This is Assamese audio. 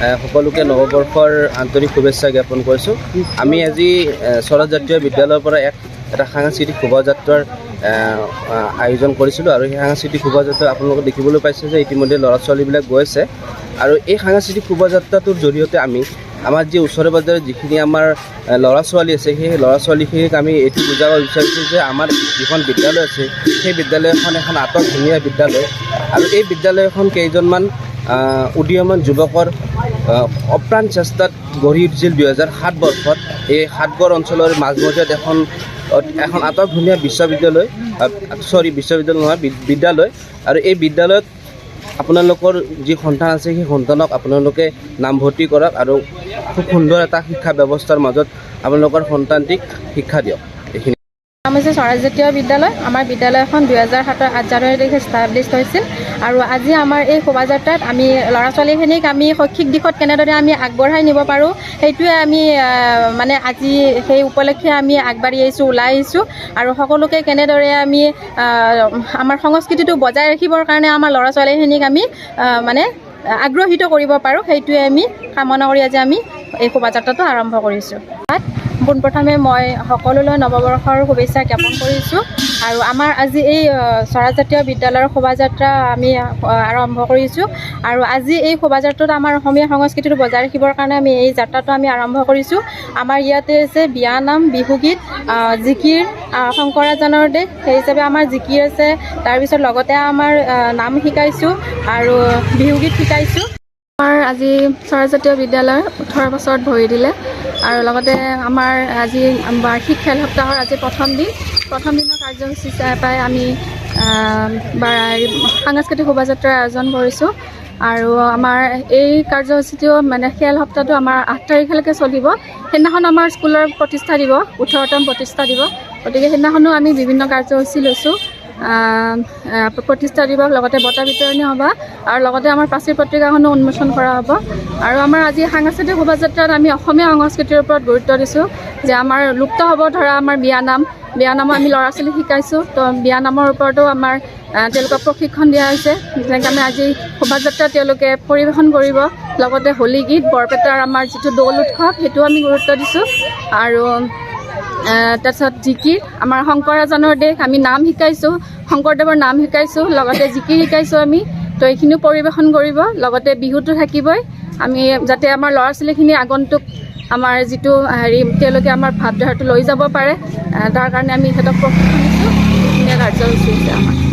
সকলোকে নৱবৰ্ষৰ আন্তৰিক শুভেচ্ছা জ্ঞাপন কৰিছোঁ। আমি আজি স্বৰাজ জাতীয় বিদ্যালয়ৰ পৰা এটা সাংস্কৃতিক শোভাযাত্ৰাৰ আয়োজন কৰিছিলোঁ আৰু সেই সাংস্কৃতিক শোভাযাত্ৰা আপোনালোকে দেখিবলৈ পাইছে যে ইতিমধ্যে ল'ৰা ছোৱালীবিলাক গৈ আছে। আৰু এই সাংস্কৃতিক শোভাযাত্ৰাটোৰ জৰিয়তে আমাৰ যি ওচৰে পাঁজৰে যিখিনি আমাৰ ল'ৰা ছোৱালী আছে সেই ল'ৰা ছোৱালীখিনিক আমি এইটো বুজাব বিচাৰিছোঁ যে আমাৰ যিখন বিদ্যালয় আছে সেই বিদ্যালয়খন এখন আটকধুনীয়া বিদ্যালয় আৰু এই বিদ্যালয়খন কেইজনমান উদীয়মান যুৱকৰ অপ্ৰাণ চেষ্টাত গঢ়ি উঠিছিল 2007 বৰ্ষত। এই সাতগড় অঞ্চলৰ মাজমজিয়াত এখন আটকধুনীয়া বিদ্যালয় নহয় বিদ্যালয়। আৰু এই বিদ্যালয়ত আপোনালোকৰ যি সন্তান আছে সেই সন্তানক আপোনালোকে নামভৰ্তি কৰক আৰু খুব সুন্দৰ এটা শিক্ষা ব্যৱস্থাৰ মাজত আপোনালোকৰ সন্তানটিক শিক্ষা দিয়ক। এইখিনি নাম হৈছে স্বৰাজ জাতীয় বিদ্যালয়। আমাৰ বিদ্যালয়খন 2007 8 জানুৱাৰী তাৰিখে ষ্টাব্লিছ হৈছিল আৰু আজি আমাৰ এই শোভাযাত্ৰাত আমি ল'ৰা ছোৱালীখিনিক আমি শৈক্ষিক দিশত কেনেদৰে আমি আগবঢ়াই নিব পাৰোঁ সেইটোৱে আমি মানে আজি সেই উপলক্ষে আমি আগবাঢ়ি আহিছোঁ, ওলাই আহিছোঁ আৰু সকলোকে কেনেদৰে আমি আমাৰ সংস্কৃতিটো বজাই ৰাখিবৰ কাৰণে আমাৰ ল'ৰা ছোৱালীখিনিক আমি মানে আগ্ৰহিত কৰিব পাৰোঁ সেইটোৱে আমি কামনা কৰি আজি আমি এই শোভাযাত্ৰাটো আৰম্ভ কৰিছোঁ। পোনপ্ৰথমে মই সকলোলৈ নৱবৰ্ষৰ শুভেচ্ছা জ্ঞাপন কৰিছোঁ আৰু আমাৰ আজি এই স্বৰাজ জাতীয় বিদ্যালয়ৰ শোভাযাত্ৰা আমি আৰম্ভ কৰিছোঁ আৰু আজি এই শোভাযাত্ৰাত আমাৰ অসমীয়া সংস্কৃতিটো বজাই ৰাখিবৰ কাৰণে আমি এই যাত্ৰাটো আমি আৰম্ভ কৰিছোঁ। আমাৰ ইয়াতে আছে বিয়ানাম, বিহুগীত, জিকিৰ, শংকৰাজানৰ দেশ সেই হিচাপে আমাৰ জিকিৰ আছে, তাৰপিছত লগতে আমাৰ নাম শিকাইছোঁ আৰু বিহুগীত শিকাইছোঁ। আমাৰ আজি স্বৰাজ জাতীয় বিদ্যালয় 18 বছৰত ভৰি দিলে আৰু লগতে আমাৰ আজি বাৰ্ষিক খেল সপ্তাহৰ আজি প্ৰথম দিনৰ কাৰ্যসূচী হিচাপে আমি সাংস্কৃতিক শোভাযাত্ৰাৰ আয়োজন কৰিছোঁ আৰু আমাৰ এই কাৰ্যসূচীটো মানে খেল সপ্তাহটো আমাৰ 8 তাৰিখলৈকে চলিব। সেইদিনাখন আমাৰ স্কুলৰ প্ৰতিষ্ঠা দিব, 18তম প্ৰতিষ্ঠা দিব, গতিকে সেইদিনাখনো আমি বিভিন্ন কাৰ্যসূচী লৈছোঁ। প্ৰতিষ্ঠা দিৱস লগতে বঁটা বিতৰণী হ'ব আৰু লগতে আমাৰ প্ৰাচীৰ পত্ৰিকাখনো উন্মোচন কৰা হ'ব। আৰু আমাৰ আজি সাংস্কৃতিক শোভাযাত্ৰাত আমি অসমীয়া সংস্কৃতিৰ ওপৰত গুৰুত্ব দিছোঁ যে আমাৰ লুপ্ত হ'ব ধৰা আমাৰ বিয়ানামো আমি ল'ৰা ছোৱালীক শিকাইছোঁ। তো বিয়ানামৰ ওপৰতো আমাৰ তেওঁলোকক প্ৰশিক্ষণ দিয়া হৈছে, যেনেকৈ আমি আজি শোভাযাত্ৰা তেওঁলোকে পৰিৱেশন কৰিব। লগতে হোলী গীত, বৰপেটাৰ আমাৰ যিটো দৌল উৎসৱ সেইটোও আমি গুৰুত্ব দিছোঁ আৰু তাৰপিছত জিকিৰ, আমাৰ শংকৰাজানৰ দেশ, আমি নাম শিকাইছোঁ, শংকৰদেৱৰ নাম শিকাইছোঁ, লগতে জিকিৰ শিকাইছোঁ আমি। তো এইখিনিও পৰিৱেশন কৰিব, লগতে বিহুটো থাকিবই। আমি যাতে আমাৰ ল'ৰা ছোৱালীখিনি আগন্তুক আমাৰ যিটো তেওঁলোকে আমাৰ ভাৱধাৰাটো লৈ যাব পাৰে তাৰ কাৰণে আমি সিহঁতক প্ৰশিক্ষণ দিছোঁ। এইখিনিয়ে কাৰ্যসূচী হৈছে আমাৰ।